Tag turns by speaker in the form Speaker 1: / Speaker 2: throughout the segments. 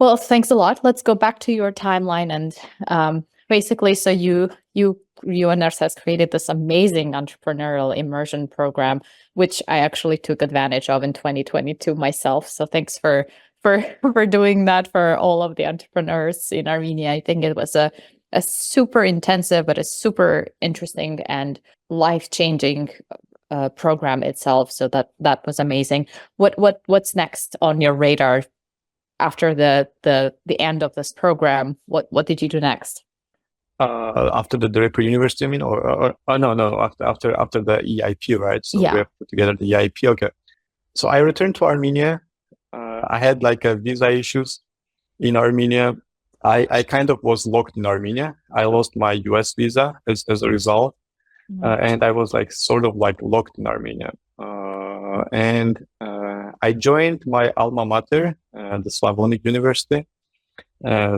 Speaker 1: Well, thanks a lot. Let's go back to your timeline and basically, so UNS has created this amazing entrepreneurial immersion program, which I actually took advantage of in 2022 myself. So thanks for for doing that for all of the entrepreneurs in Armenia. I think it was a super intensive, but a super interesting and life-changing program itself. So that was amazing. What's next on your radar after the end of this program? What did you do next?
Speaker 2: After the Draper University, I mean, or no, after the EIP, right? So
Speaker 1: Yeah.
Speaker 2: we have put together the EIP. Okay. So I returned to Armenia. I had like a visa issues in Armenia. I kind of was locked in Armenia. I lost my US visa as a result. And I was like sort of like locked in Armenia. And I joined my alma mater, the Slavonic University.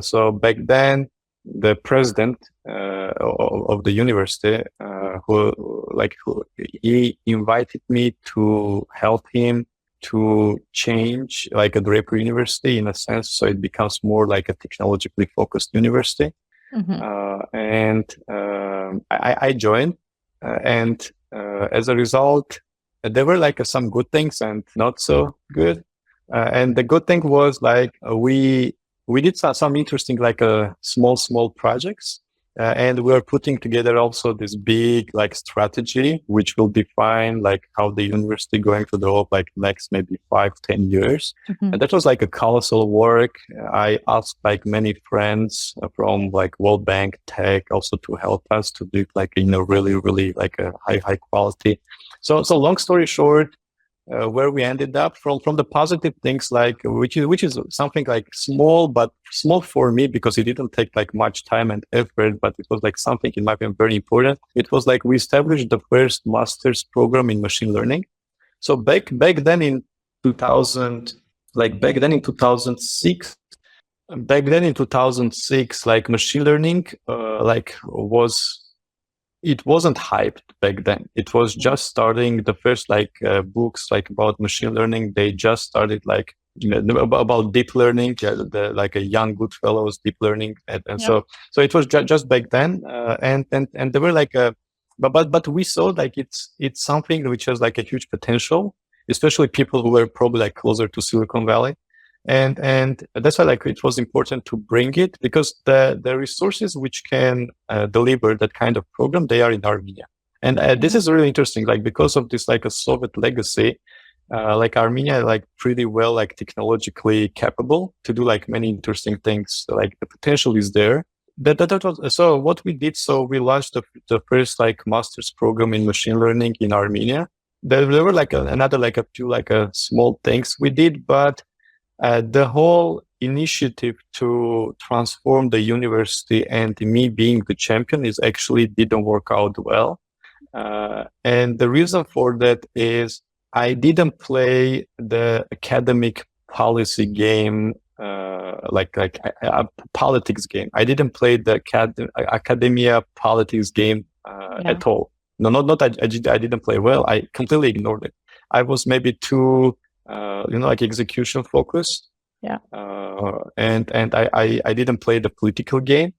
Speaker 2: So back then, the president of the university, he invited me to help him to change like a Draper University in a sense, so it becomes more like a technologically focused university. I joined, and as a result, there were like some good things and not so good. And the good thing was like we did some interesting like small projects, and we are putting together also this big like strategy which will define like how the university going to develop like next maybe 5-10 years. And that was like a colossal work. I asked like many friends from like World Bank Tech also to help us to do it like in a really like a high quality. So long story short, where we ended up from the positive things, like which is something like small, but small for me because it didn't take like much time and effort, but it was like something in my opinion very important. It was like we established the first master's program in machine learning. So back then in 2000, like back then in 2006, like machine learning it wasn't hyped back then. It was just starting. The first books like about machine learning, they just started like about deep learning, like a young Goodfellows deep learning, and so it was just back then. And there were like but we saw like it's something which has like a huge potential, especially people who were probably like closer to Silicon Valley. And that's why like it was important to bring it, because the resources which can deliver that kind of program, they are in Armenia. And this is really interesting, like because of this like a Soviet legacy, like Armenia like pretty well like technologically capable to do like many interesting things. Like the potential is there. That was, so what we did, so we launched the first like master's program in machine learning in Armenia. There were like another like a few like small things we did, but the whole initiative to transform the university and me being the champion is actually didn't work out well. And the reason for that is I didn't play the academic policy game, like a politics game. I didn't play the academia politics game at all. No, not I didn't play well. I completely ignored it. I was maybe too like execution focused. And I didn't play the political game.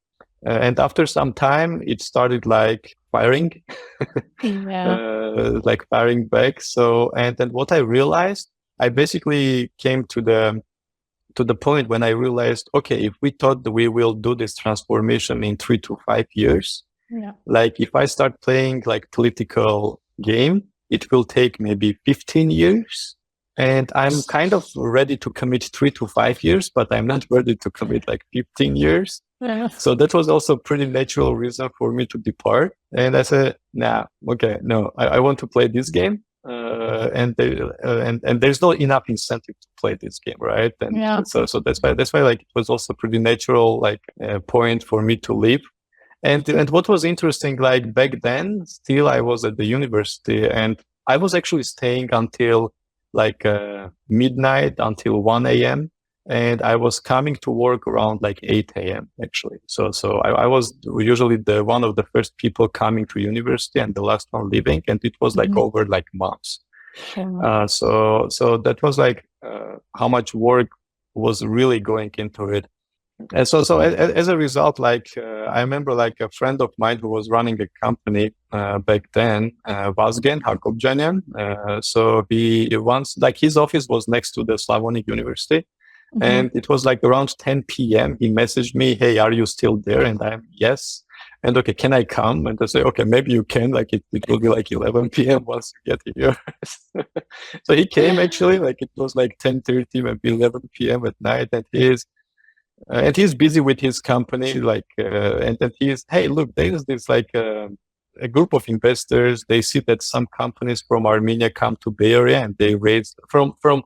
Speaker 2: And after some time, it started like firing, like firing back. So, and then what I realized, I basically came to the point when I realized, okay, if we thought that we will do this transformation in 3 to 5 years, like if I start playing like political game, it will take maybe 15 years. And I'm kind of ready to commit 3 to 5 years, but I'm not ready to commit like 15 years. So that was also a pretty natural reason for me to depart. And I said, no, I want to play this game. And there's not enough incentive to play this game, right? And so that's why like it was also pretty natural like point for me to leave. And what was interesting, like back then, still I was at the university and I was actually staying until like midnight, until 1 a.m. And I was coming to work around like 8 a.m. actually. So I was usually one of the first people coming to university and the last one leaving. And it was like over like months. So that was like how much work was really going into it. And so as a result, like I remember like a friend of mine who was running a company back then, Ham Kaghketsyan. So he once, like his office was next to the Slavonic University. And it was like around 10 p.m. He messaged me, "Hey, are you still there?" And I'm, "Yes." And okay, can I come? And I say, "Okay, maybe you can." Like it will be like 11 p.m. once you get here. So he came actually, like it was like 10:30, maybe 11 p.m. at night. And he's busy with his company, like, and he's, "Hey, look, there's this like a group of investors. They see that some companies from Armenia come to Bay Area and they raise from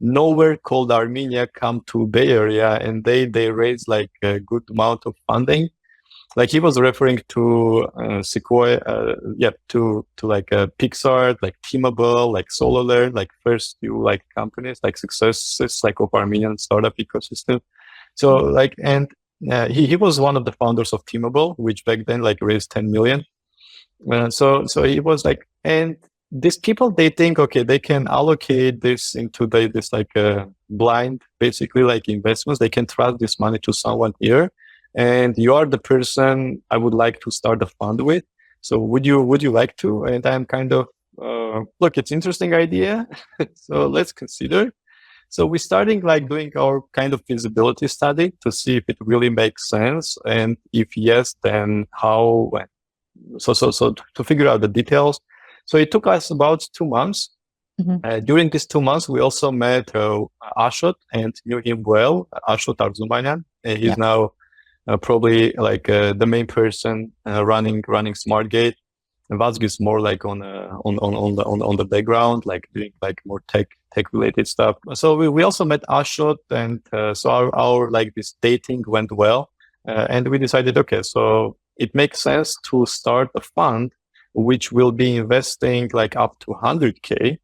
Speaker 2: nowhere called Armenia come to Bay Area and they raise like a good amount of funding." Like he was referring to Sequoia, to like Pixar, like Teamable, like SolarLearn, like first few like companies, like successes like of Armenian startup ecosystem. So like, and he was one of the founders of Teamable, which back then like raised 10 million. So he was like, and these people, they think, okay, they can allocate this into this like blind, basically like investments. They can trust this money to someone here. And you are the person I would like to start a fund with. So would you like to? And I'm kind of, look, it's interesting idea. So let's consider. So we're starting like doing our kind of feasibility study to see if it really makes sense. And if yes, then how, so to figure out the details. So it took us about 2 months. During these 2 months, we also met Ashot and knew him well, Ashot Arzumanyan. He's now probably like the main person running Smartgate. And Vazg is more like on the background, like doing like more tech related stuff. So we also met Ashot, and so our like this dating went well, and we decided, okay, so it makes sense to start a fund which will be investing like up to 100K.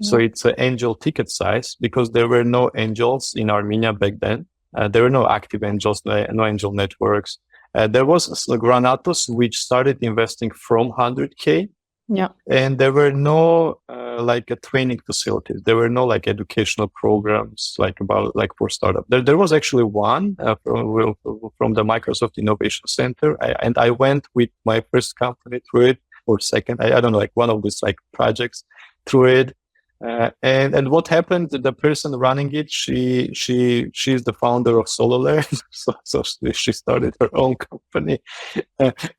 Speaker 2: So it's an angel ticket size, because there were no angels in Armenia back then. There were no active angels, no angel networks. There was Granatos, which started investing from 100K.
Speaker 1: Yeah.
Speaker 2: And there were no like training facilities. There were no like educational programs like for startup. There was actually one from the Microsoft Innovation Center. And I went with my first company through it, or second, I don't know, like one of these like projects through it. And what happened, the person running it, she's the founder of SolarLearn. so she started her own company.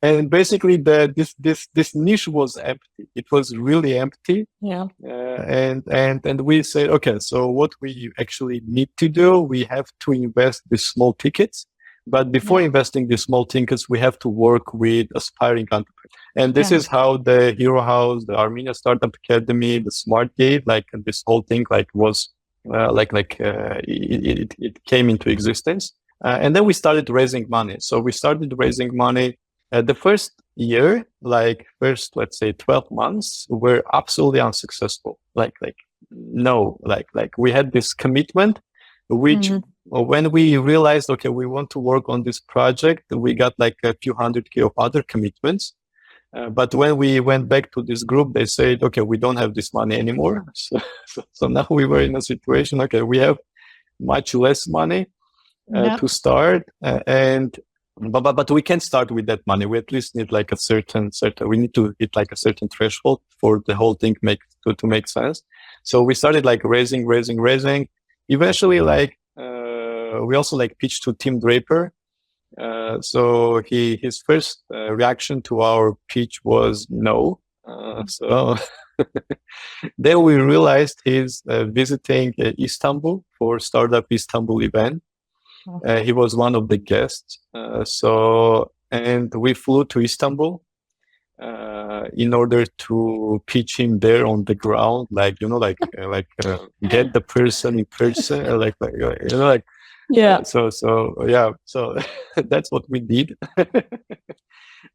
Speaker 2: And basically this niche was empty. It was really empty.
Speaker 1: Yeah.
Speaker 2: And we said, okay, so what we actually need to do, we have to invest these small tickets. But before investing these small tickets, we have to work with aspiring entrepreneurs. And this is how the Hero House, the Armenia Startup Academy, the Smartgate, like this whole thing, like was it came into existence. And then we started raising money. So we started raising money. The first year, like first, let's say 12 months, were absolutely unsuccessful. Like we had this commitment, which when we realized, okay, we want to work on this project, we got like a few 100K of other commitments. But when we went back to this group, they said, okay, we don't have this money anymore. So now we were in a situation, okay, we have much less money to start. But we can't start with that money. We at least need like a certain, we need to hit like a certain threshold for the whole thing to make sense. So we started like raising. Eventually, like, we also like pitched to Tim Draper. So his first reaction to our pitch was no. So then we realized he's visiting Istanbul for Startup Istanbul event. He was one of the guests. And we flew to Istanbul in order to pitch him there on the ground, like, get the person in person, so that's what we did.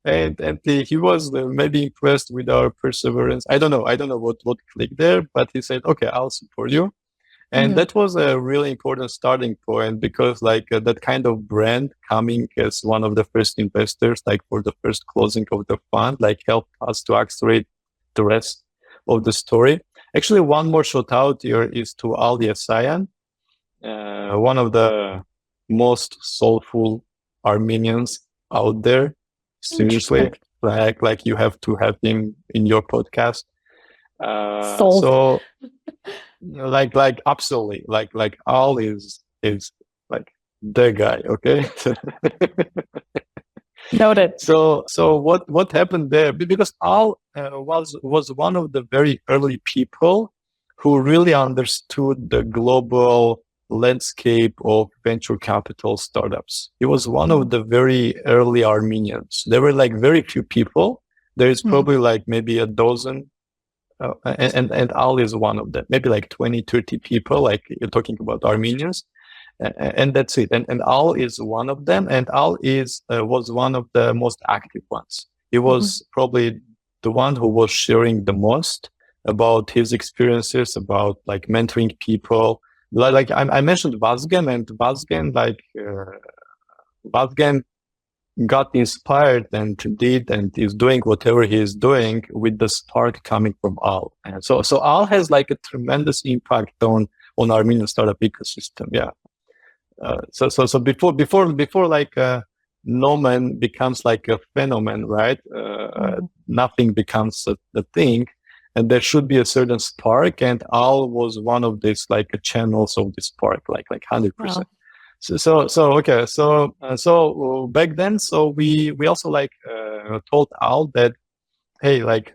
Speaker 2: and he was maybe impressed with our perseverance. I don't know what clicked there, but he said, okay, I'll support you. And that was a really important starting point, because like that kind of brand coming as one of the first investors, like for the first closing of the fund, like helped us to accelerate the rest of the story. Actually, one more shout out here is to Ali Asayan. one of the most soulful Armenians out there. Seriously, like you have to have him in your podcast.
Speaker 1: Sold.
Speaker 2: So like absolutely, like Al is like the guy. Okay.
Speaker 1: Noted.
Speaker 2: So what happened there? Because Al was one of the very early people who really understood the global landscape of venture capital startups. He was one of the very early Armenians. There were like very few people. There is probably like maybe a dozen, and Al is one of them. Maybe like 20, 30 people. Like you're talking about Armenians. And that's it. And Al is one of them. And Al was one of the most active ones. He was probably the one who was sharing the most about his experiences, about like mentoring people. Like I mentioned Vazgen, and Vazgen got inspired and did and is doing whatever he is doing with the spark coming from Al. And so Al has like a tremendous impact on Armenian startup ecosystem. Yeah. So before like Nomen becomes like a phenomenon, right? Nothing becomes a thing, and there should be a certain spark. And Al was one of these like channels of this spark, like 100%. Wow. So back then, so we also like told Al that, hey, like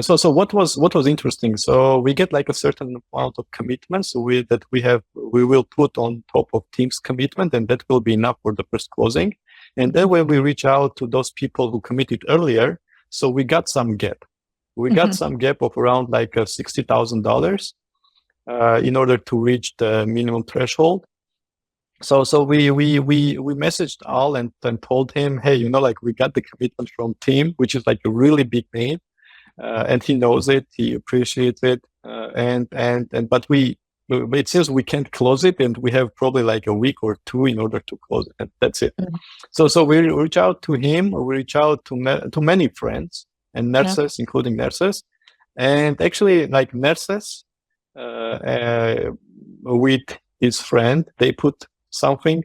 Speaker 2: so what was interesting. So we get like a certain amount of commitments we will put on top of team's commitment, and that will be enough for the first closing. And then when we reach out to those people who committed earlier, so we got some gap. We got some gap of around like $60,000 in order to reach the minimum threshold. So we messaged Al and told him, hey, like we got the commitment from team, which is like a really big name, and he knows it, he appreciates it, but it seems we can't close it, and we have probably like a week or two in order to close it, and that's it. So we reach out to him, we reach out to many friends and nurses, including nurses, and actually like nurses with his friend, they put something.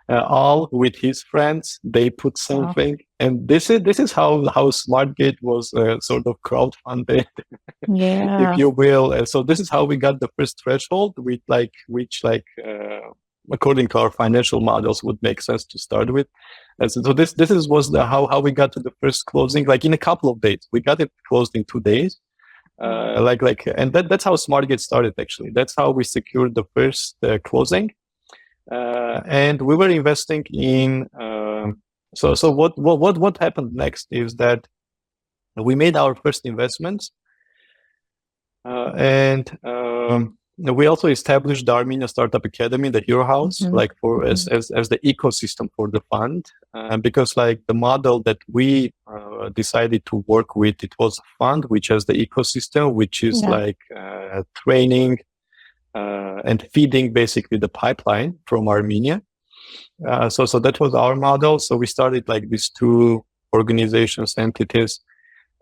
Speaker 2: All with his friends, they put something, and this is how SmartGate was sort of crowdfunded, if you will. So this is how we got the first threshold, which according to our financial models would make sense to start with. So this was how we got to the first closing, like in a couple of days. We got it closed in 2 days. And that's how SmartGate started. Actually, that's how we secured the first closing. And we were investing in. So what happened next is that we made our first investments, and we also established the Armenia Startup Academy, the Hero House, like as the ecosystem for the fund, because like the model that we decided to work with, it was a fund which has the ecosystem, which is like training and feeding basically the pipeline from Armenia. So that was our model. So we started like these two organizations, entities.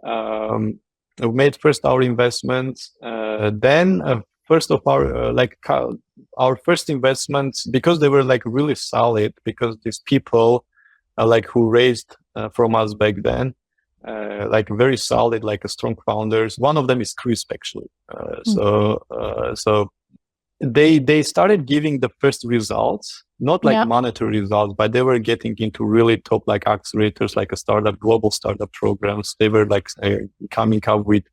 Speaker 2: We made first our investments, then first of our first investments, because they were like really solid, because these people like who raised from us back then, like very solid, like a strong founders. One of them is Crisp, actually. So they started giving the first results, not like monetary results, but they were getting into really top like accelerators, like a global startup programs. They were like coming up with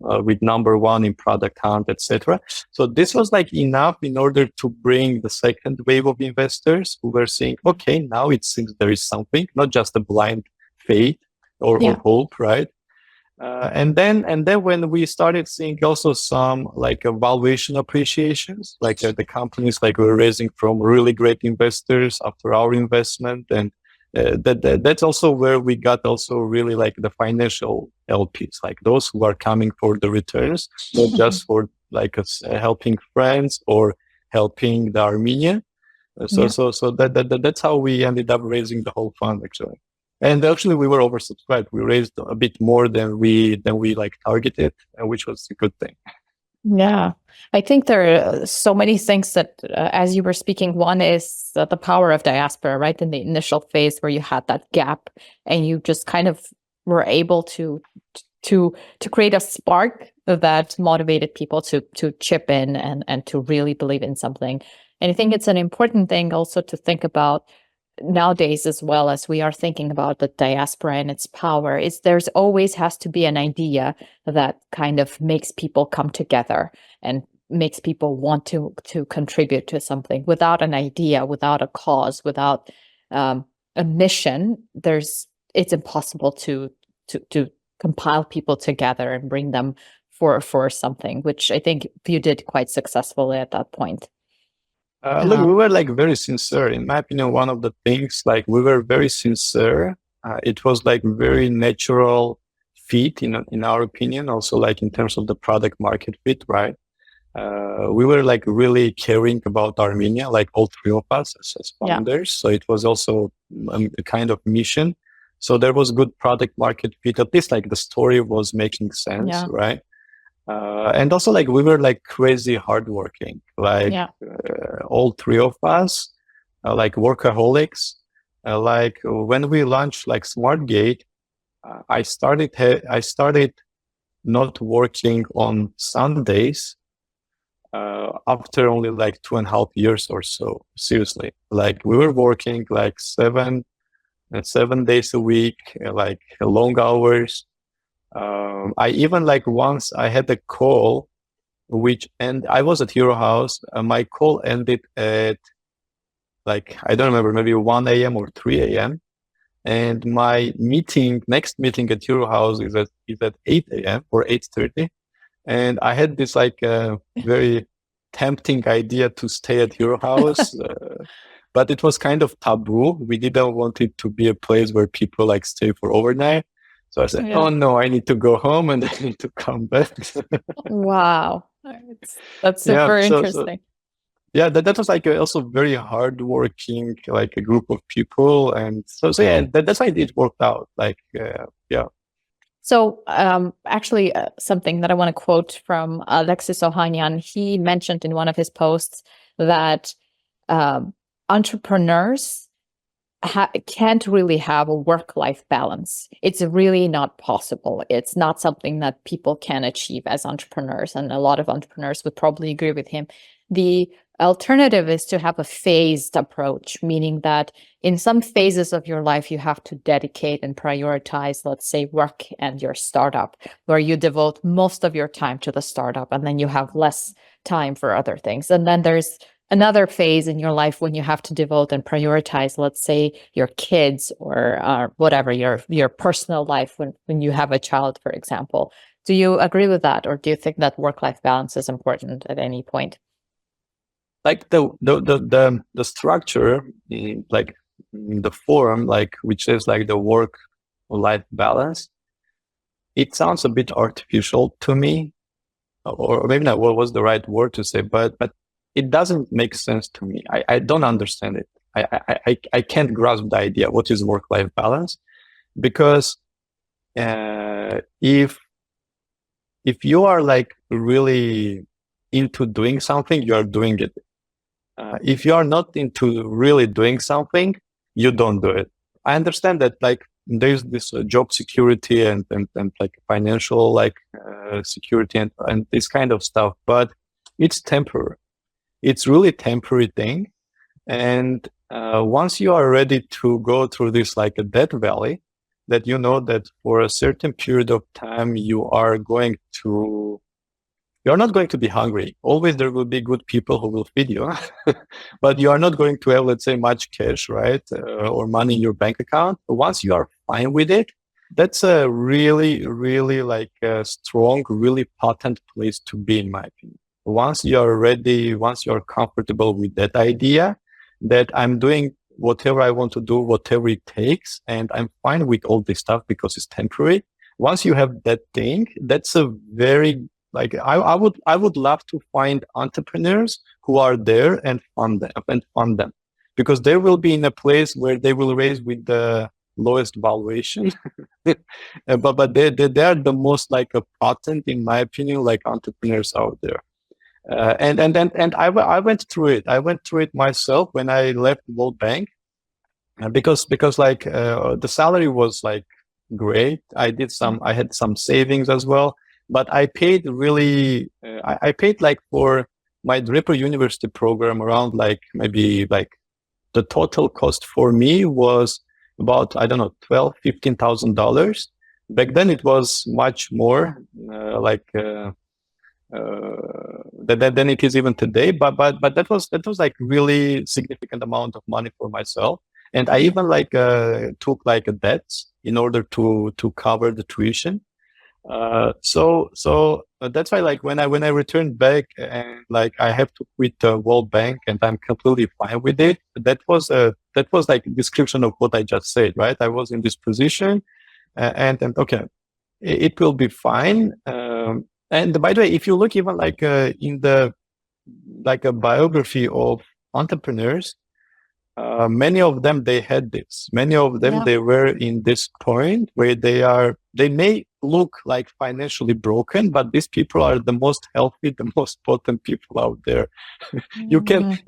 Speaker 2: with #1 in product hunt, etc. So this was like enough in order to bring the second wave of investors who were saying, okay, now it seems there is something, not just a blind faith or hope, right? And then when we started seeing also some like valuation appreciations, like the companies like were raising from really great investors after our investment, and that's also where we got also really like the financial LPs, like those who are coming for the returns, not just for like helping friends or helping the Armenia. So that's how we ended up raising the whole fund, actually. And actually, we were oversubscribed. We raised a bit more than we like targeted, which was a good thing.
Speaker 1: Yeah, I think there are so many things that, as you were speaking, one is the power of diaspora, right? In the initial phase where you had that gap and you just kind of were able to create a spark that motivated people to chip in and to really believe in something. And I think it's an important thing also to think about nowadays, as well as we are thinking about the diaspora and its power, is there's always has to be an idea that kind of makes people come together and makes people want to contribute to something. Without an idea, without a cause, without a mission, it's impossible to compile people together and bring them for something, which I think you did quite successfully at that point.
Speaker 2: Look, we were like very sincere. In my opinion, one of the things, like we were very sincere. It was like very natural fit in our opinion, also like in terms of the product market fit, right? We were like really caring about Armenia, like all three of us as founders. So it was also a kind of mission. So there was good product market fit. At least like the story was making sense, right? And also like we were like crazy hardworking, like all three of us, like workaholics. Like when we launched like SmartGate, I started not working on Sundays after only like 2.5 years or so. Seriously, like we were working like 7 days a week, like long hours. I even like once I had a call, and I was at Hero House. My call ended at like, I don't remember, maybe 1 a.m. or 3 a.m. And my next meeting at Hero House is at 8 a.m. or 8:30. And I had this like very tempting idea to stay at Hero House, but it was kind of taboo. We didn't want it to be a place where people like stay for overnight. So I said, oh no, I need to go home and I need to come back.
Speaker 1: Wow. That's super interesting.
Speaker 2: That was like also very hardworking, like a group of people. And so yeah, that's why it worked out. Like,
Speaker 1: So actually something that I want to quote from Alexis Ohanian, he mentioned in one of his posts that entrepreneurs can't really have a work-life balance. It's really not possible. It's not something that people can achieve as entrepreneurs. And a lot of entrepreneurs would probably agree with him. The alternative is to have a phased approach, meaning that in some phases of your life, you have to dedicate and prioritize, let's say, work and your startup, where you devote most of your time to the startup, and then you have less time for other things. And then there's another phase in your life when you have to devote and prioritize, let's say, your kids or whatever, your personal life when you have a child, for example. Do you agree with that? Or do you think that work-life balance is important at any point?
Speaker 2: Like the structure, like the form, like which is like the work-life balance, it sounds a bit artificial to me, or maybe not what was the right word to say, but it doesn't make sense to me. I don't understand it. I can't grasp the idea. What is work-life balance? Because if you are like really into doing something, you are doing it. If you are not into really doing something, you don't do it. I understand that like there's this job security and like financial like security and this kind of stuff, but it's temporary. It's really temporary thing. And once you are ready to go through this like a death valley, that you know that for a certain period of time you're not going to be hungry. Always there will be good people who will feed you, but you are not going to have, let's say, much cash, right? Or money in your bank account. But once you are fine with it, that's a really, really like a strong, really potent place to be, in my opinion. Once you are ready, once you are comfortable with that idea that I'm doing whatever I want to do, whatever it takes, and I'm fine with all this stuff because it's temporary. Once you have that thing, that's a very like I would love to find entrepreneurs who are there and fund them because they will be in a place where they will raise with the lowest valuation, but they are the most like a potent, in my opinion, like entrepreneurs out there. And I went through it. I went through it myself when I left World Bank, because like the salary was like great. I had some savings as well, but I paid really. I paid like for my Draper University program around like maybe like the total cost for me was about, I don't know, $12,000-$15,000. Back then it was much more, than it is even today. But that was like really significant amount of money for myself. And I even like took like a debt in order to cover the tuition. So that's why like when I returned back and like I have to quit the World Bank and I'm completely fine with it. That was like a description of what I just said, right? I was in this position, and okay, it will be fine. And by the way, if you look even like in the like a biography of entrepreneurs, many of them, they had this. Many of them, they were in this point where they may look like financially broken, but these people are the most healthy, the most potent people out there. You can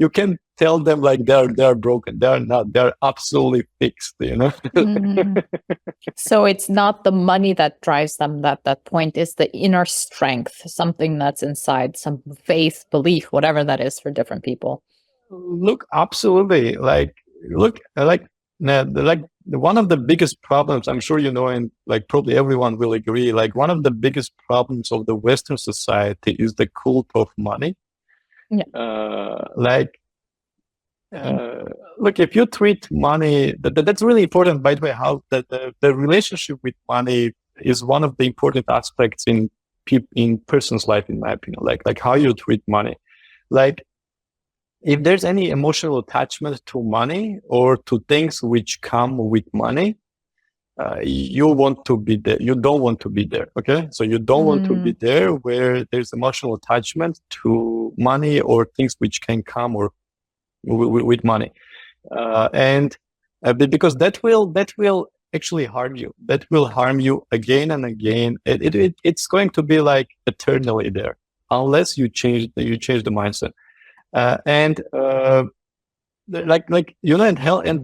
Speaker 2: tell them like they are broken. They are not. They are absolutely fixed.
Speaker 1: So it's not the money that drives them. That point is the inner strength, something that's inside, some faith, belief, whatever that is for different people.
Speaker 2: Look, absolutely. Like one of the biggest problems, I'm sure you know, and like probably everyone will agree, like one of the biggest problems of the Western society is the cult of money. Yeah. Look, if you treat money, that's really important, by the way, how the relationship with money is one of the important aspects in person's life, in my opinion, like how you treat money. Like, if there's any emotional attachment to money or to things which come with money, you want to be there. You don't want to be there. Okay. So you don't want to be there where there's emotional attachment to money or things which can come or with money. Because that will actually harm you. That will harm you again and again. It's going to be like eternally there unless you change the mindset. And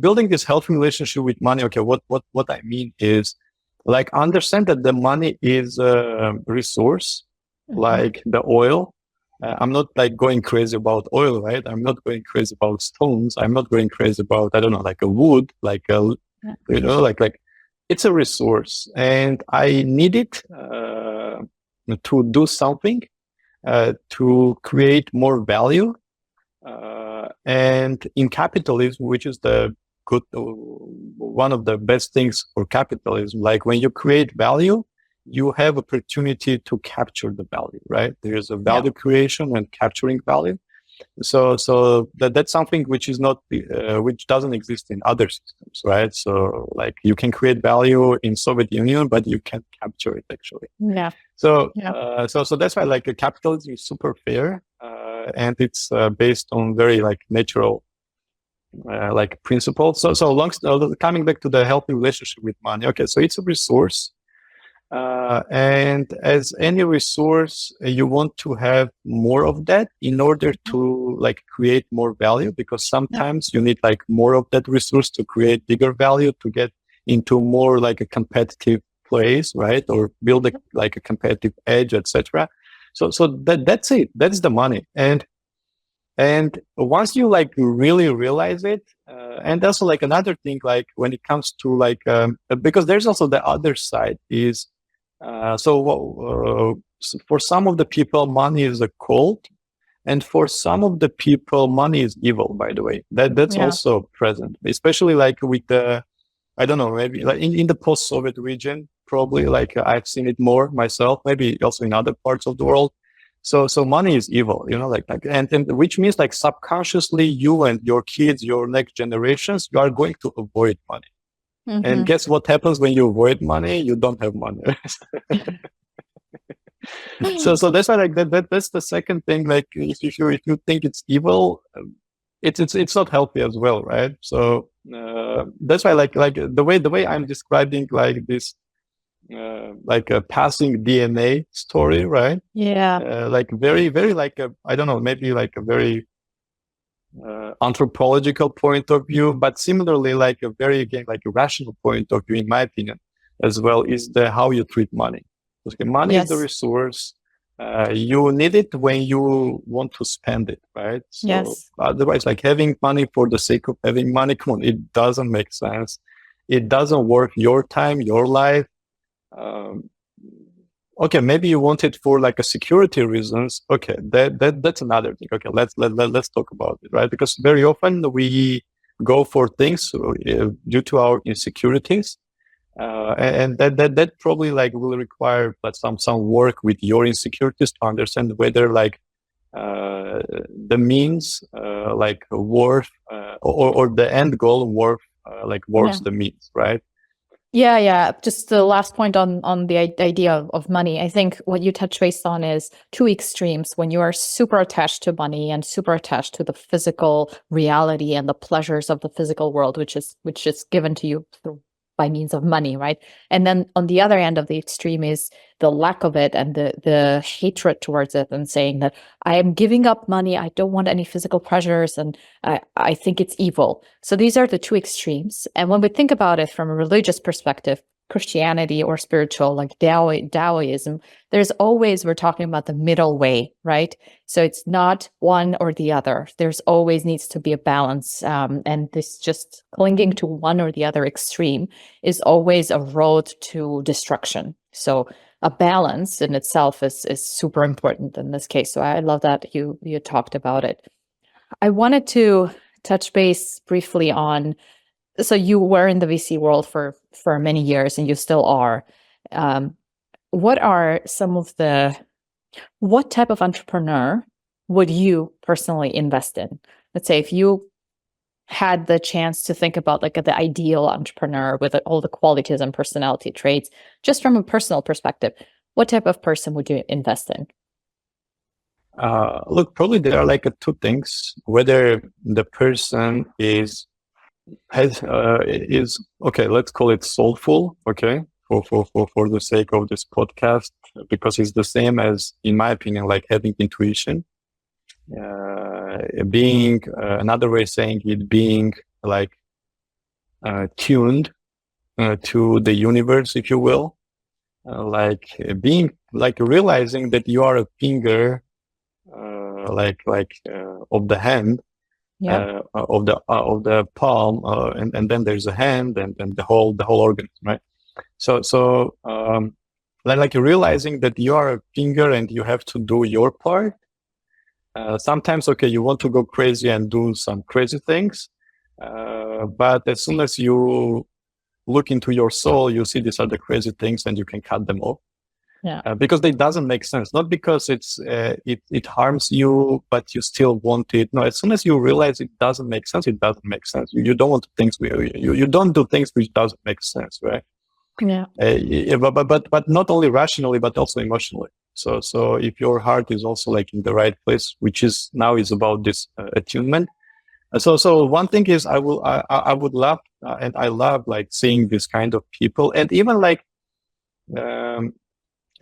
Speaker 2: building this healthy relationship with money. Okay, what I mean is, like, understand that the money is a resource, like the oil. I'm not like going crazy about oil, right? I'm not going crazy about stones. I'm not going crazy about, I don't know, like a wood, like like it's a resource, and I need it to do something to create more value. And in capitalism, which is one of the best things for capitalism, like when you create value, you have opportunity to capture the value, right? There's a value creation and capturing value. So that's something which is not, which doesn't exist in other systems, right? So like you can create value in Soviet Union, but you can't capture it actually. Yeah. So that's why like capitalism is super fair. And it's based on very like natural like principles. So coming back to the healthy relationship with money. Okay, so it's a resource, and as any resource, you want to have more of that in order to like create more value. Because sometimes you need like more of that resource to create bigger value, to get into more like a competitive place, right? Or build like a competitive edge, etc. So that's it. That's the money. And once you like really realize it, and also like another thing, like when it comes to like, because there's also the other side is, so for some of the people, money is a cult. And for some of the people, money is evil, by the way. That's also present, especially like with the, I don't know, maybe like in the post-Soviet region, probably like I've seen it more myself, maybe also in other parts of the world. So money is evil, and which means like subconsciously you and your kids, your next generations, you are going to avoid money. And guess what happens when you avoid money? You don't have money. So that's why like that's the second thing. Like if you think it's evil, it's not healthy as well, right? So that's why like the way I'm describing like this like a passing DNA story, right?
Speaker 1: Yeah.
Speaker 2: Like very like a, I don't know, maybe like a very anthropological point of view, but similarly like a very, again, like a rational point of view, in my opinion, as well, is the how you treat money. Okay, money is the resource. You need it when you want to spend it, right? So otherwise, like having money for the sake of having money, come on, it doesn't make sense. It doesn't work your time, your life. Okay, maybe you want it for like a security reasons. Okay, that's another thing. Okay, let's talk about it, right? Because very often we go for things due to our insecurities, and that probably like will require like some work with your insecurities to understand whether like the means like worth or the end goal worth the means, right?
Speaker 1: Yeah. Just the last point on the idea of money. I think what you touch base on is two extremes. When you are super attached to money and super attached to the physical reality and the pleasures of the physical world, which is given to you by means of money, right? And then on the other end of the extreme is the lack of it and the hatred towards it, and saying that I am giving up money, I don't want any physical pleasures, and I think it's evil. So these are the two extremes. And when we think about it from a religious perspective, Christianity or spiritual, like Taoism, there's always, we're talking about the middle way, right? So it's not one or the other. There's always needs to be a balance. And this just clinging to one or the other extreme is always a road to destruction. So a balance in itself is super important in this case. So I love that you talked about it. I wanted to touch base briefly on, so you were in the VC world for many years, and you still are. What are some of what type of entrepreneur would you personally invest in? Let's say if you had the chance to think about like the ideal entrepreneur with all the qualities and personality traits, just from a personal perspective, what type of person would you invest in?
Speaker 2: Look, probably there are like two things: whether the person is okay, let's call it soulful, okay, for the sake of this podcast, because it's the same as, in my opinion, like having intuition, being another way of saying it, being like tuned to the universe, if you will, like being like realizing that you are a finger of the hand, of the palm, and then there's a hand and the whole organism, right? So like realizing that you are a finger and you have to do your part. Sometimes, okay, you want to go crazy and do some crazy things, but as soon as you look into your soul, you see these are the crazy things and you can cut them off. Because it doesn't make sense. Not because it harms you, but you still want it. No, as soon as you realize it doesn't make sense, it doesn't make sense. You don't want things. You don't do things which doesn't make sense, right?
Speaker 1: Yeah.
Speaker 2: But not only rationally, but also emotionally. So if your heart is also like in the right place, which is now is about this attunement. So one thing is I would love and I love like seeing this kind of people, and even like.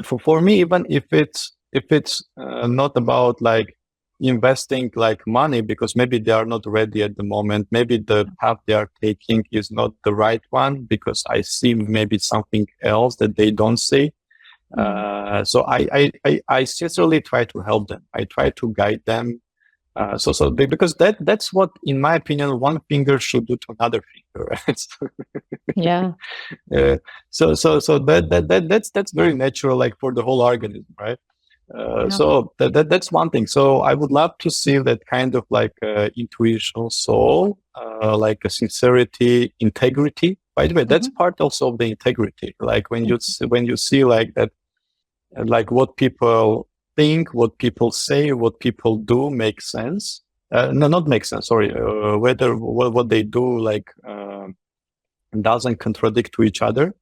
Speaker 2: For me, even if it's not about like investing like money, because maybe they are not ready at the moment, maybe the path they are taking is not the right one, because I see maybe something else that they don't see. So I sincerely try to help them. I try to guide them. So because that's what, in my opinion, one finger should do to another finger, right?
Speaker 1: Yeah.
Speaker 2: So that's very natural, like for the whole organism, right? So that's one thing. So I would love to see that kind of like intuition, soul, like a sincerity, integrity. By the way, that's part also of the integrity. Like when you see like that, like what people think, what people say, what people do makes sense. No, not make sense. Sorry, whether what they do like doesn't contradict to each other.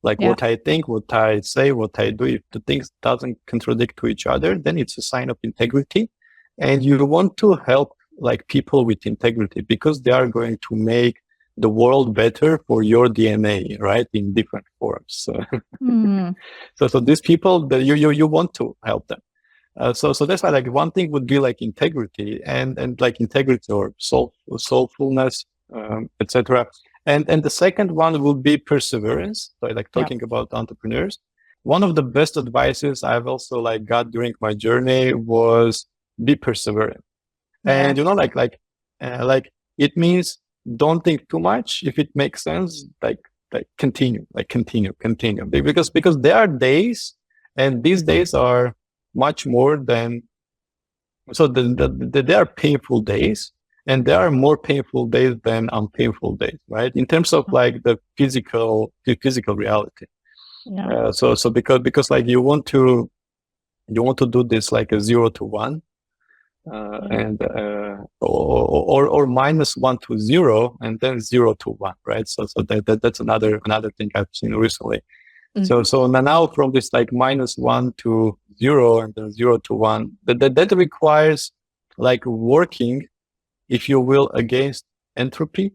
Speaker 2: Like what I think, what I say, what I do, if the things doesn't contradict to each other, then it's a sign of integrity, and you want to help like people with integrity, because they are going to make the world better for your DNA, right? In different forms. So these people that you want to help them. So that's why, like, one thing would be like integrity and like integrity or soulfulness, etc. And the second one would be perseverance. So like talking about entrepreneurs, one of the best advices I've also like got during my journey was be perseverant. And like it means don't think too much. If it makes sense, like continue, because there are days, and these days are much more than, so there are painful days, and there are more painful days than unpainful days, right? In terms of like the physical reality. So because like you want to do this like a 0 to 1, and or -1 to 0, and then 0 to 1, right? So that's another thing I've seen recently. So now from this like -1 to 0 and then 0 to 1, that requires like working, if you will, against entropy,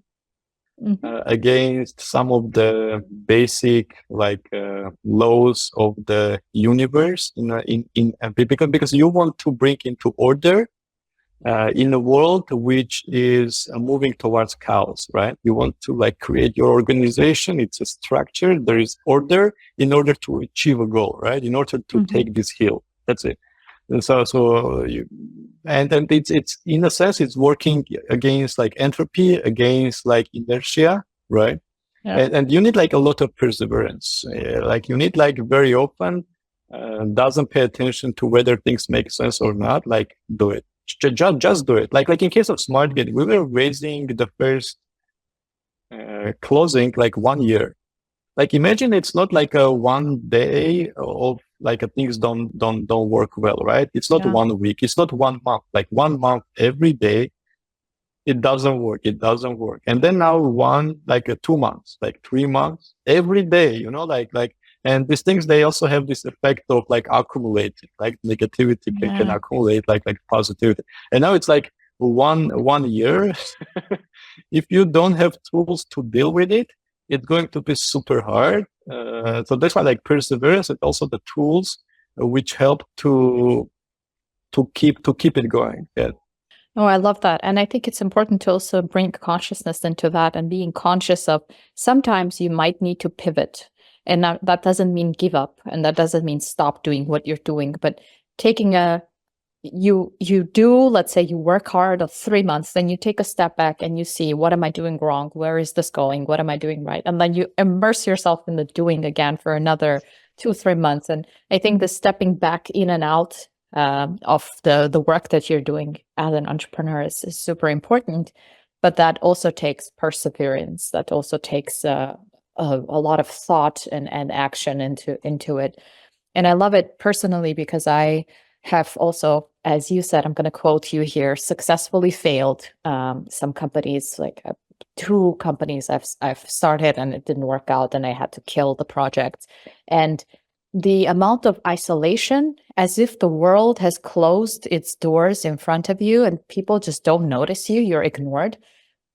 Speaker 2: against some of the basic like laws of the universe, because you want to bring into order in a world which is moving towards chaos, right? You want to like create your organization. It's a structure. There is order in order to achieve a goal, right? In order to take this hill. That's it. And and it's in a sense, it's working against like entropy, against like inertia, right? And you need like a lot of perseverance. Like you need like very open, doesn't pay attention to whether things make sense or not. Like do it. Just do it. Like in case of Smartgate, we were raising the first closing like 1 year. Like imagine it's not like a 1 day of like things don't work well, right? It's not 1 week. It's not 1 month. Like 1 month every day, it doesn't work. And then now 2 months, like 3 months every day. And these things, they also have this effect of like accumulating, like negativity can accumulate like positivity. And now it's like one year. If you don't have tools to deal with it, it's going to be super hard. So that's why like perseverance and also the tools which help to keep it going. Yeah.
Speaker 1: Oh, I love that. And I think it's important to also bring consciousness into that, and being conscious of sometimes you might need to pivot. And that doesn't mean give up, and that doesn't mean stop doing what you're doing, but taking you do, let's say you work hard of 3 months, then you take a step back and you see, what am I doing wrong? Where is this going? What am I doing right? And then you immerse yourself in the doing again for another 2-3 months. And I think the stepping back in and out of the work that you're doing as an entrepreneur is super important, but that also takes perseverance. That also takes a lot of thought and action into it. And I love it personally because I have also, as you said, I'm going to quote you here, successfully failed some companies, like 2 companies I've started and it didn't work out and I had to kill the project. And the amount of isolation, as if the world has closed its doors in front of you and people just don't notice you, you're ignored.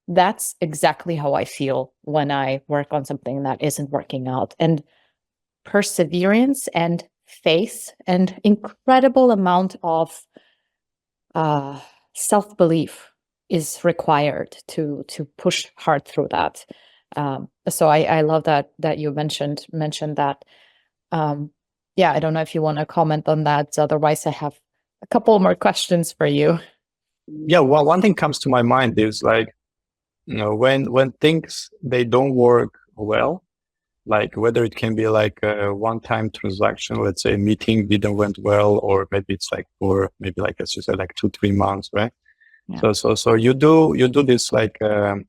Speaker 1: That's exactly how I feel when I work on something that isn't working out. And perseverance and faith and incredible amount of self-belief is required to push hard through that. So I love that you mentioned that. I don't know if you want to comment on that. Otherwise, I have a couple more questions for you.
Speaker 2: Yeah, well, one thing comes to my mind is like, when things, they don't work well, like whether it can be like a one-time transaction, let's say a meeting didn't went well, or maybe it's like for maybe like, as you said, like 2-3 months, right? Yeah. So you do this like the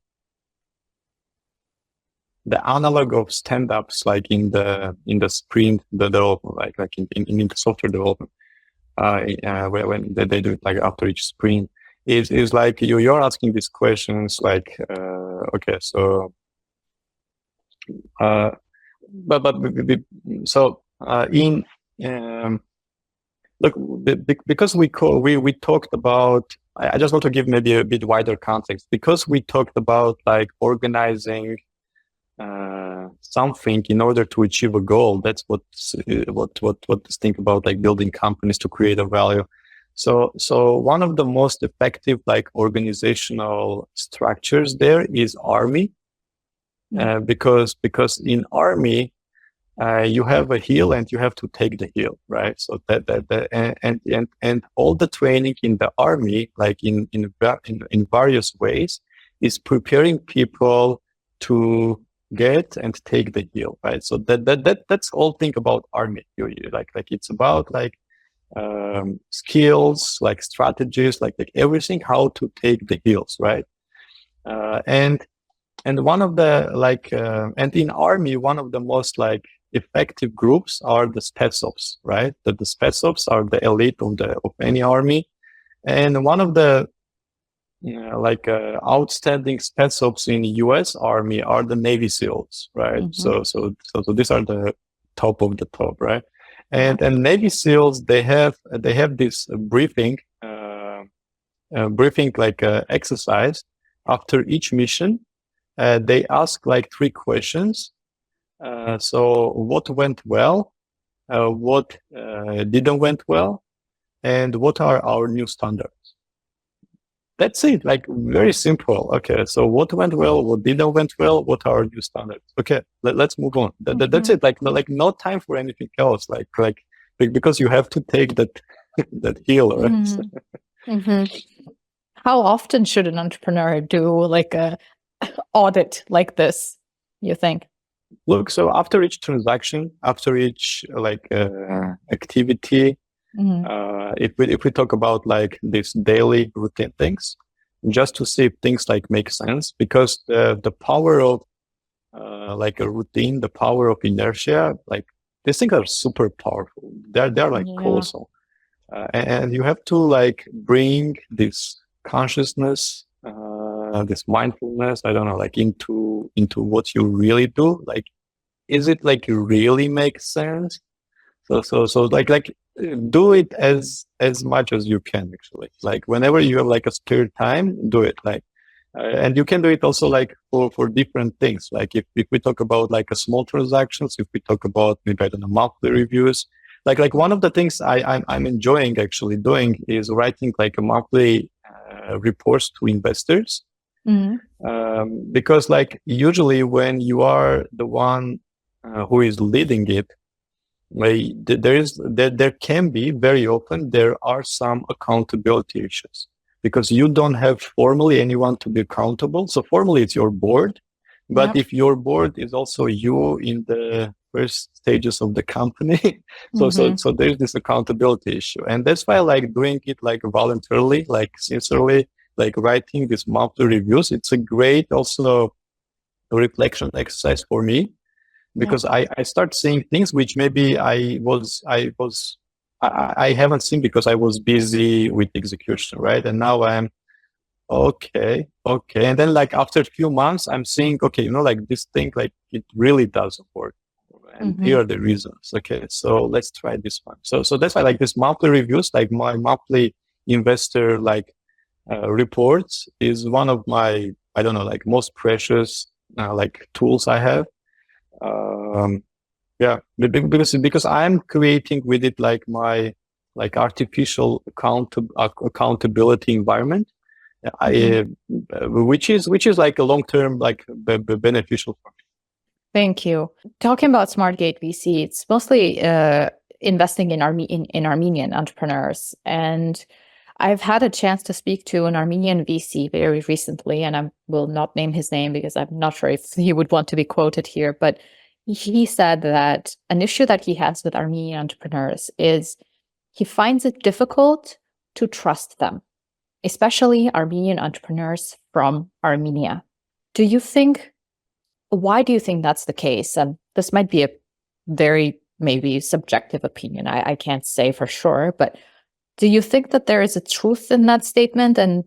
Speaker 2: analog of stand-ups, like in the sprint, the development, like in the software development, when they do it like after each sprint, is like you're asking these questions like, okay, so, Look, because we talked about, I just want to give maybe a bit wider context, because we talked about like organizing something in order to achieve a goal. That's what think about like building companies to create a value. So one of the most effective like organizational structures there is army, because in army you have a hill and you have to take the hill, right? So and all the training in the army, like in various ways, is preparing people to get and take the hill, right? So that's all thing about army. You like it's about like skills, like strategies, like everything, how to take the hills, right? And one of the like and in army, one of the most like effective groups are the spetsops, right? That the spetsops are the elite of any army, and one of the outstanding spetsops in US Army are the Navy SEALs, right? So these are the top of the top, right? And Navy SEALs, they have this briefing like exercise after each mission. They ask like 3 questions. So what went well, what didn't went well, and what are our new standards? That's it, like very simple. Okay, so what went well, what didn't went well, what are our new standards? Okay, let's move on. That's it. Like no time for anything else. Like because you have to take that hill, right?
Speaker 1: How often should an entrepreneur do like a audit like this, you think?
Speaker 2: Look, so after each transaction, after each like activity, if we talk about like these daily routine things, just to see if things like make sense, because the power of like a routine, the power of inertia, like these things are super powerful. They're like colossal, and you have to like bring this consciousness, this mindfulness, I don't know, like into what you really do. Like, is it like really makes sense? So like do it as much as you can, actually. Like whenever you have like a spare time, do it. Like and you can do it also like for different things. Like if we talk about like a small transactions, if we talk about maybe, I don't know, monthly reviews, like one of the things I'm enjoying actually doing is writing like a monthly reports to investors. Because like usually when you are the one who is leading it, there can be very often there are some accountability issues, because you don't have formally anyone to be accountable. So formally it's your board, but if your board is also you in the first stages of the company, so there's this accountability issue, and that's why I like doing it like voluntarily, like sincerely, like writing these monthly reviews. It's a great also reflection exercise for me, because I start seeing things which maybe I haven't seen because I was busy with execution, right? And now I'm okay. And then like after a few months, I'm seeing, okay, like this thing, like it really doesn't work. And here are the reasons. Okay, so let's try this one. So that's why like this monthly reviews, like my monthly investor like reports is one of my, I don't know, like most precious like tools I have. Because I'm creating with it like my like artificial accountability environment, which is like a long-term like beneficial for me.
Speaker 1: Thank you. Talking about SmartGateVC, it's mostly investing in Armenian entrepreneurs, and I've had a chance to speak to an Armenian VC very recently, and I will not name his name because I'm not sure if he would want to be quoted here, but he said that an issue that he has with Armenian entrepreneurs is he finds it difficult to trust them, especially Armenian entrepreneurs from Armenia. Why do you think that's the case? And this might be a very maybe subjective opinion. I can't say for sure, but do you think that there is a truth in that statement? And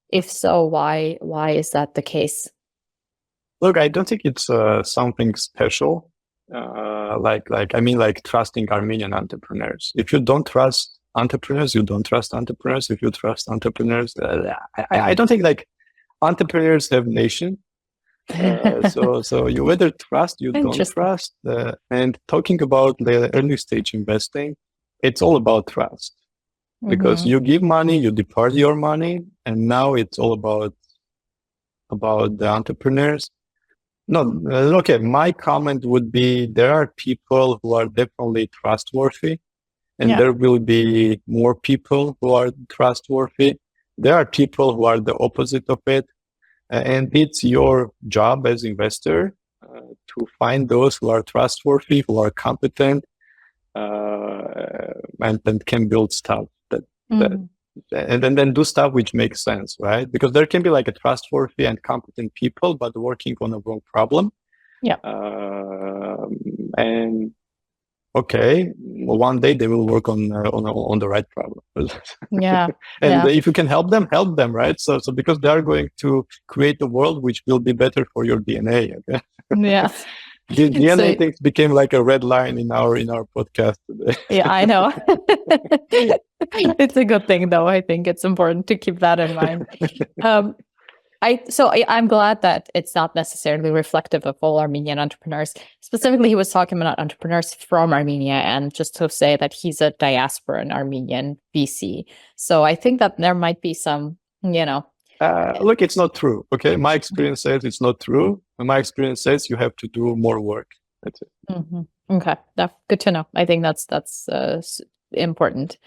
Speaker 1: if so, why is that the case?
Speaker 2: Look, I don't think it's something special. Like trusting Armenian entrepreneurs. If you don't trust entrepreneurs, you don't trust entrepreneurs. If you trust entrepreneurs, I don't think like entrepreneurs have nation. So you either trust, you don't trust. And talking about the early stage investing, it's all about trust. Because you give money, you depart your money, and now it's all about the entrepreneurs. No, okay, my comment would be there are people who are definitely trustworthy, and there will be more people who are trustworthy. There are people who are the opposite of it. And it's your job as investor to find those who are trustworthy, who are competent, and can build stuff and then do stuff which makes sense, right? Because there can be like a trustworthy and competent people, but working on a wrong problem.
Speaker 1: Yeah.
Speaker 2: And okay, well, one day they will work on the right problem.
Speaker 1: Yeah.
Speaker 2: And if you can help them, right? So because they are going to create a world which will be better for your DNA. Okay?
Speaker 1: Yeah.
Speaker 2: The DNA things became like a red line in our podcast today.
Speaker 1: Yeah, I know. It's a good thing, though. I think it's important to keep that in mind. I'm glad that it's not necessarily reflective of all Armenian entrepreneurs. Specifically, he was talking about entrepreneurs from Armenia, and just to say that he's a diasporan Armenian VC. So I think that there might be some,
Speaker 2: look, it's not true. Okay, my experience says it's not true. My experience says you have to do more work. That's it.
Speaker 1: Okay, that's good to know. I think that's important.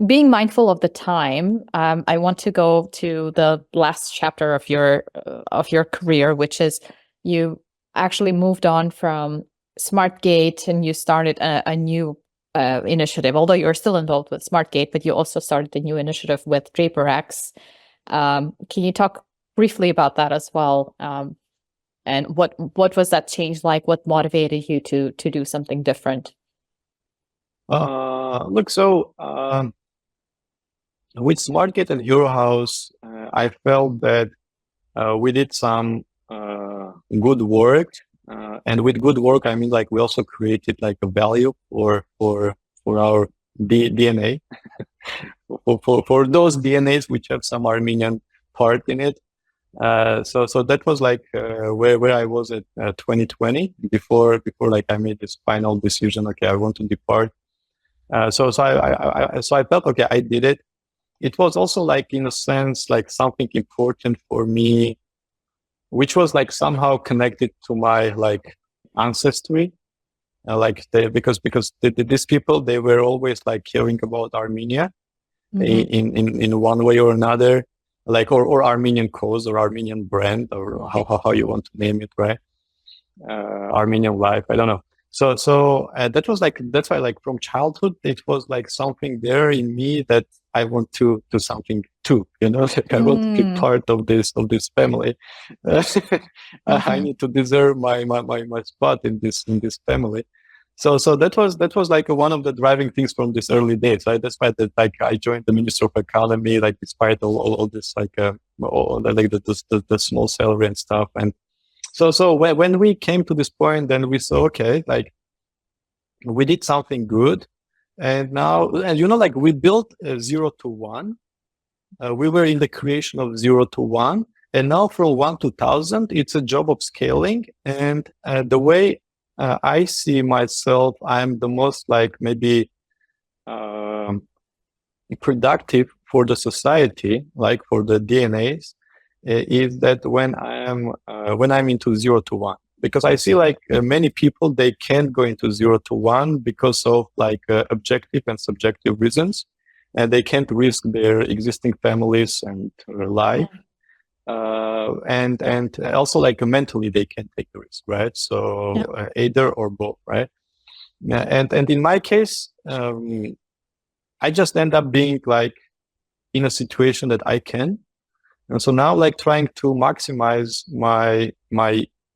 Speaker 1: Being mindful of the time, I want to go to the last chapter of your career, which is you actually moved on from Smartgate and you started a new initiative. Although you're still involved with Smartgate, but you also started a new initiative with Draper X. Can you talk briefly about that as well? And what was that change like? What motivated you to do something different?
Speaker 2: Look, so with Smartgate and Hero House, I felt that we did some good work, and with good work, I mean like we also created like a value for our DNA, for those DNAs which have some Armenian part in it. So that was like where I was at 2020 before like I made this final decision. Okay, I want to depart. So I felt, okay, I did it. It was also like, in a sense, like something important for me, which was like somehow connected to my like ancestry. Because these people, they were always like caring about Armenia in one way or another, like, or Armenian cause or Armenian brand, or how you want to name it, right? Armenian life, I don't know. So that was like, that's why like from childhood, it was like something there in me that I want to do something too, like I want to be part of this family. I need to deserve my spot in this family. So that was like one of the driving things from these early days, right? That's why that like I joined the Ministry of Economy, like despite all this like the small salary and stuff. And so when we came to this point, then we saw, okay, like we did something good. And now, and like we built 0 to 1. We were in the creation of 0 to 1. And now from 1 to 1,000, it's a job of scaling. And the way I see myself, I'm the most like maybe productive for the society, like for the DNAs, is that when I'm into 0 to 1, because I see like many people, they can't go into 0 to 1 because of like objective and subjective reasons, and they can't risk their existing families and their life. And also like mentally they can't take the risk, right? So either or both, right? And in my case, I just end up being like in a situation that I can. And so now like trying to maximize my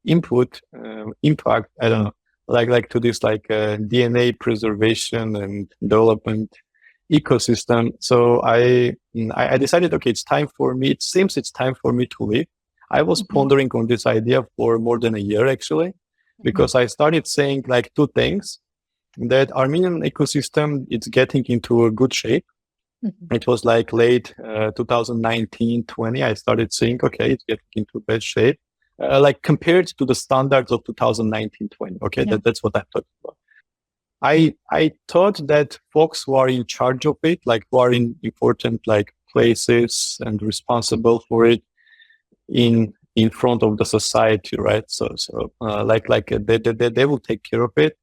Speaker 2: impact, I don't know, like to this like DNA preservation and development ecosystem. So I decided, okay, it's time for me. It seems it's time for me to leave. I was pondering on this idea for more than a year, actually, because I started saying like two things. that Armenian ecosystem, it's getting into a good shape. It was like late 2019-20. I started seeing, okay, it's getting into bad shape, like compared to the standards of 2019-20. Okay, that's what I thought about. I thought that folks who are in charge of it, like who are in important like places and responsible for it, in front of the society, right? So they will take care of it.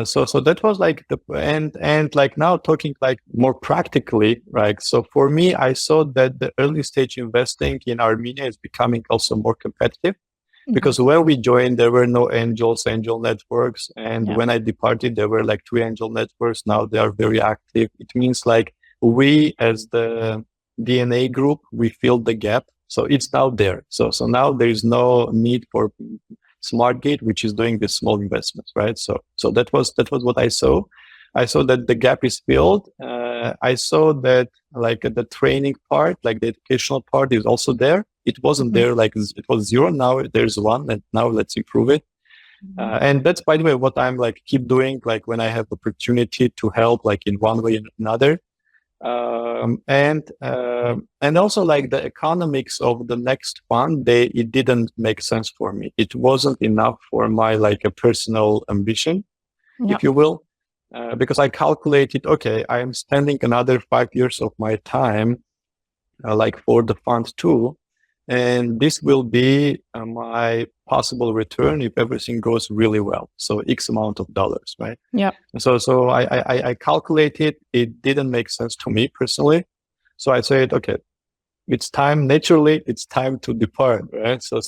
Speaker 2: So that was like and like now talking like more practically, right? So for me, I saw that the early stage investing in Armenia is becoming also more competitive, because when we joined, there were no angel networks, and when I departed, there were like 3 angel networks. Now they are very active. It means like we as the DNA group, we filled the gap. So it's now there. So now there is no need for Smartgate, which is doing these small investments, right? So that was what I saw. I saw that the gap is filled. I saw that like the training part, like the educational part, is also there. It wasn't there, like it was 0. Now there's 1, and now let's improve it. And that's, by the way, what I'm like keep doing, like when I have opportunity to help, like in one way or another. And also like the economics of the next fund, it didn't make sense for me. It wasn't enough for my like a personal ambition, if you will, because I calculated, okay, I am spending another 5 years of my time, like for the fund too. And this will be my possible return if everything goes really well. So X amount of dollars, right?
Speaker 1: Yeah.
Speaker 2: So I calculated, it didn't make sense to me personally. So I said, okay, it's time to depart, right? So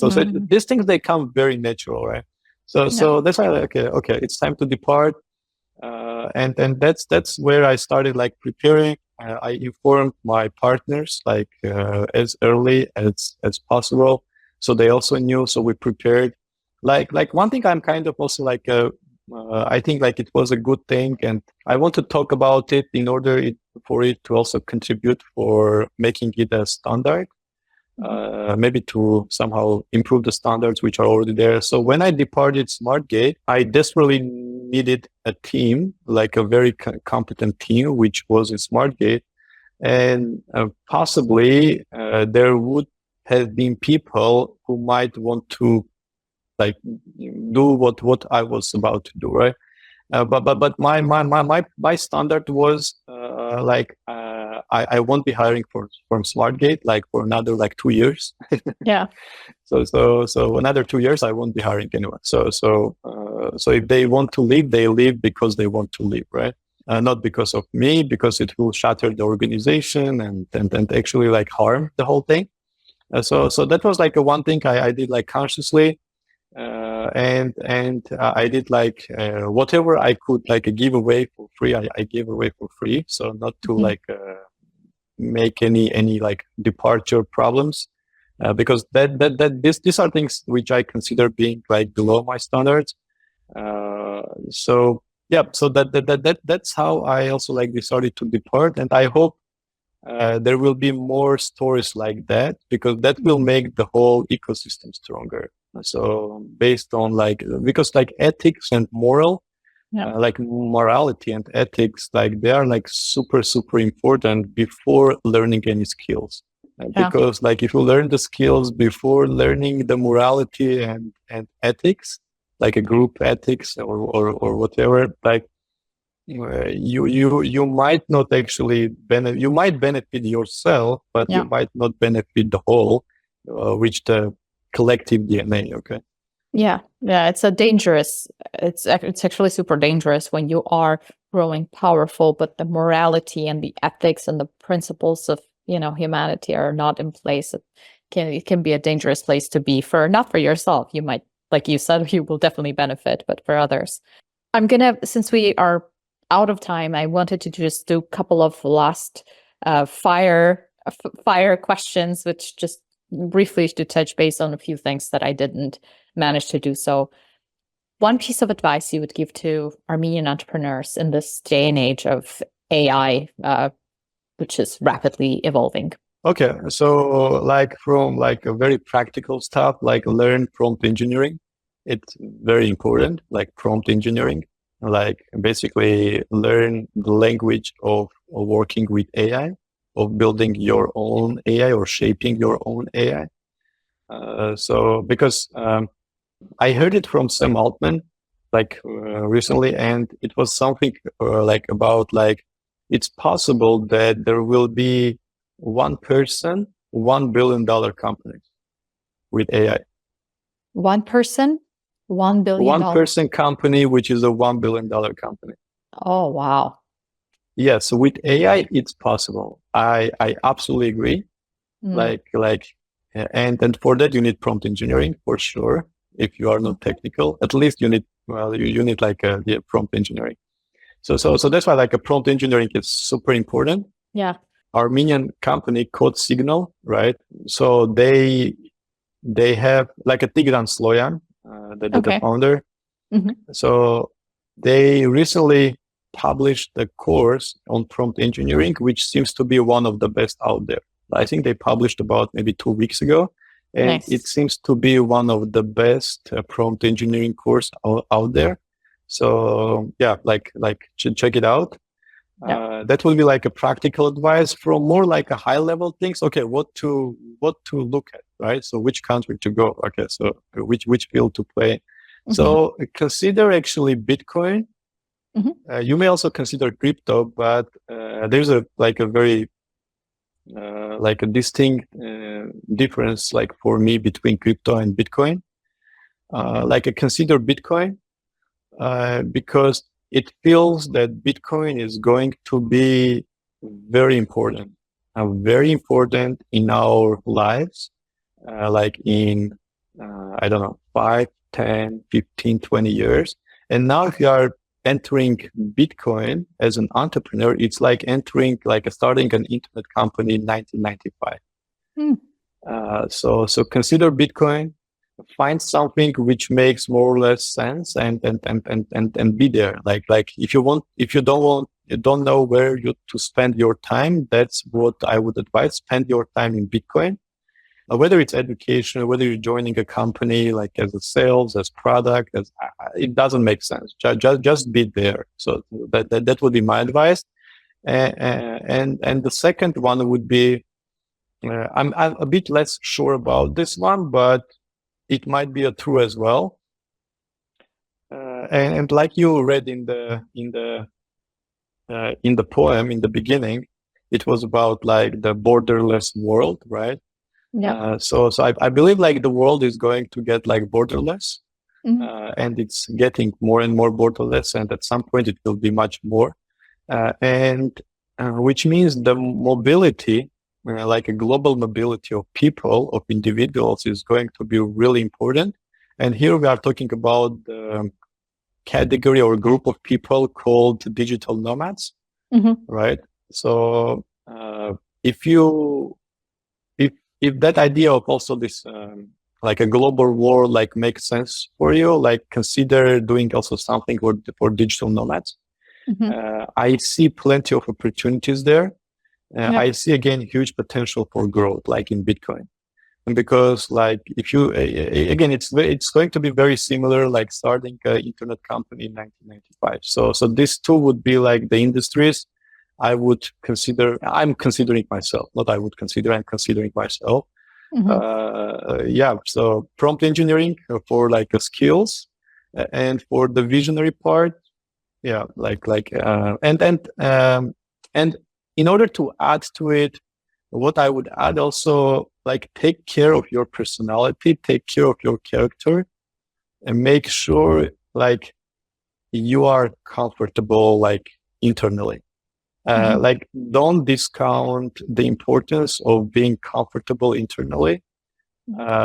Speaker 2: these things, they come very natural, right? So that's why, okay, it's time to depart. And that's where I started like preparing. I informed my partners like as early as possible, so they also knew. So we prepared. Like one thing I'm kind of also like I think like it was a good thing, and I want to talk about it in order for it to also contribute for making it a standard, maybe to somehow improve the standards which are already there. So when I departed Smartgate, I desperately needed a team, like a very competent team, which was in Smartgate. And possibly there would have been people who might want to like do what I was about to do, right? But my standard was I won't be hiring from Smartgate like for another like 2 years. So another 2 years I won't be hiring anyone. So if they want to leave, they leave because they want to leave, right? Not because of me, because it will shatter the organization and actually like harm the whole thing. So that was like a one thing I did like consciously. And I did like whatever I could like give away for free. I gave away for free, so not to like make any like departure problems, because these are things which I consider being like below my standards. So that's how I also like decided to depart, and I hope there will be more stories like that, because that will make the whole ecosystem stronger. So based on like, because like ethics and like morality and ethics, like they are like super important before learning any skills. Because like if you learn the skills before learning the morality and ethics, like a group ethics or whatever, like you might not actually benefit. You might benefit yourself, but you might not benefit the whole, which the collective DNA. Okay.
Speaker 1: Yeah. It's it's actually super dangerous when you are growing powerful, but the morality and the ethics and the principles of humanity are not in place. It can be a dangerous place to be not for yourself. You might, like you said, you will definitely benefit, but for others. Since we are out of time, I wanted to just do a couple of last fire questions, which just briefly to touch base on a few things that I didn't manage to do. So one piece of advice you would give to Armenian entrepreneurs in this day and age of AI, which is rapidly evolving.
Speaker 2: Okay, so like from like a very practical stuff, like learn prompt engineering. It's very important, like prompt engineering. like basically learn the language of working with AI, of building your own AI or shaping your own AI. So because I heard it from Sam Altman like recently, and it was something like about like it's possible that there will be one person, $1 billion company with AI.
Speaker 1: One person, $1 billion.
Speaker 2: One person company, which is a $1 billion company.
Speaker 1: Oh, wow.
Speaker 2: Yeah. So with AI, it's possible. I absolutely agree.
Speaker 1: Mm.
Speaker 2: And for that, you need prompt engineering for sure. If you are not technical, at least you need, you need like prompt engineering. So that's why like a prompt engineering is super important.
Speaker 1: Yeah.
Speaker 2: Armenian company Code Signal, right? So they have like a Tigran Sloyan, the founder.
Speaker 1: Mm-hmm.
Speaker 2: So they recently published a course on prompt engineering, which seems to be one of the best out there. I think they published about maybe 2 weeks ago, and
Speaker 1: Nice.
Speaker 2: it seems to be one of the best prompt engineering course out there. So yeah, like check it out.
Speaker 1: Yeah.
Speaker 2: That will be like a practical advice from more like a high level things. Okay, what to look at, right? So which country to go? Okay, so which field to play. Mm-hmm. So consider actually Bitcoin. Mm-hmm. You may also consider crypto, but there's a very like a distinct difference, like for me, between crypto and Bitcoin. Like I consider Bitcoin because it feels that Bitcoin is going to be very important in our lives, like in, I don't know, 5, 10, 15, 20 years. And now if you are entering Bitcoin as an entrepreneur, it's like entering, like starting an internet company in 1995. So consider Bitcoin, find something which makes more or less sense, and be there. Like if you don't know where to spend your time, that's what I would advise. Spend your time in Bitcoin. Whether it's education, whether you're joining a company like as a sales, as product, it doesn't make sense. Just be there. So that would be my advice. And the second one would be, I'm a bit less sure about this one, but it might be true as well. And like you read in the poem in the beginning, it was about like the borderless world, right? Yeah. So I believe like the world is going to get like borderless, and it's getting more and more borderless, and at some point it will be much more, which means the mobility, like a global mobility of people, of individuals, is going to be really important. And here we are talking about the category or group of people called digital nomads, right? So if that idea of also this like a global world like makes sense for you, like consider doing also something for digital nomads. I see plenty of opportunities there. I see again huge potential for growth, like in Bitcoin, and because like if you again, it's going to be very similar, like starting an internet company in 1995. So these two would be like the industries I would consider. I'm considering myself, not I would consider. I'm considering myself. Yeah. So prompt engineering for like skills, and for the visionary part, yeah, and in order to add to it, what I would add also, like take care of your personality, take care of your character, and make sure like you are comfortable like internally. Like don't discount the importance of being comfortable internally,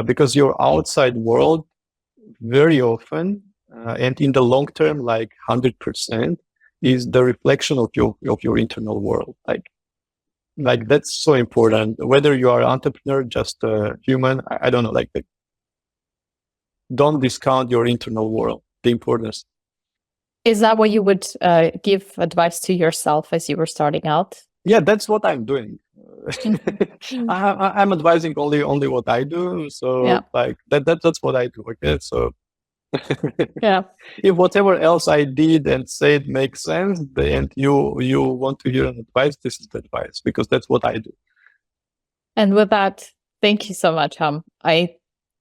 Speaker 2: because your outside world very often, and in the long term, like 100%, is the reflection of your internal world. Like that's so important. Whether you are an entrepreneur, just a human, I don't know. Like, don't discount your internal world. The importance.
Speaker 1: Is that what you would give advice to yourself as you were starting out?
Speaker 2: Yeah, that's what I'm doing. I'm advising only what I do. So yeah. Like that's what I do. Okay, so
Speaker 1: Yeah.
Speaker 2: If whatever else I did and said makes sense, and you want to hear an advice, this is the advice, because that's what I do.
Speaker 1: And with that, thank you so much, Ham. I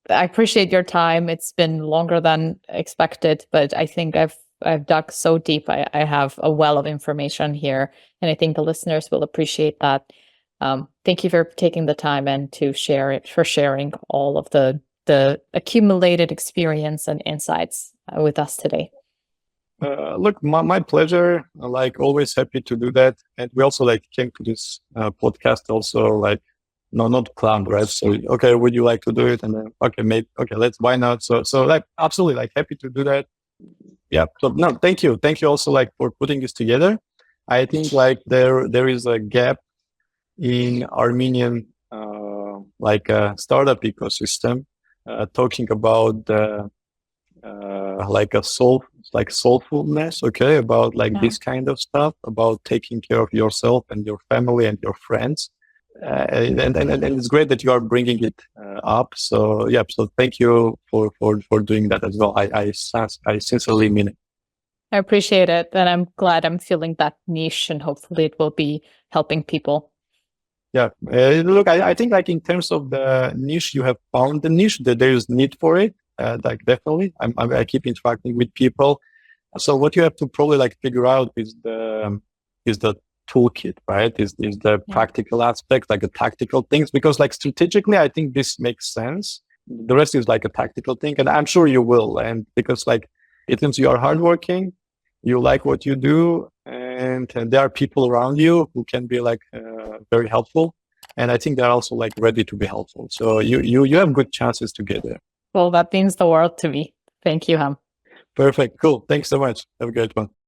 Speaker 1: appreciate your time. It's been longer than expected, but I think I've dug so deep. I have a well of information here, and I think the listeners will appreciate that. Thank you for taking the time and for sharing all of the accumulated experience and insights with us today.
Speaker 2: Look, my pleasure. Like always, happy to do that. And we also like came to this podcast also like not planned, right? So okay, would you like to do it? And then okay, maybe okay, why not? So like absolutely like happy to do that. Yeah. So no, thank you also like for putting this together. I think like there is a gap in Armenian like a startup ecosystem, talking about like soulfulness, okay, about like this kind of stuff, about taking care of yourself and your family and your friends, and it's great that you are bringing it up. So yeah, so thank you for doing that as well. I sincerely mean it.
Speaker 1: I appreciate it, and I'm glad I'm feeling that niche, and hopefully it will be helping people.
Speaker 2: Yeah, look, I think like in terms of the niche, you have found the niche, that there is need for it. Like definitely, I keep interacting with people. So what you have to probably like figure out is the toolkit, right? Is the practical aspect, like the tactical things, because like strategically, I think this makes sense. The rest is like a tactical thing, and I'm sure you will. And because like it seems you are hardworking, you like what you do, and there are people around you who can be like very helpful, and I think they're also like ready to be helpful. So you have good chances to get there.
Speaker 1: Well, that means the world to me. Thank you, Ham.
Speaker 2: Perfect. Cool. Thanks so much. Have a great one.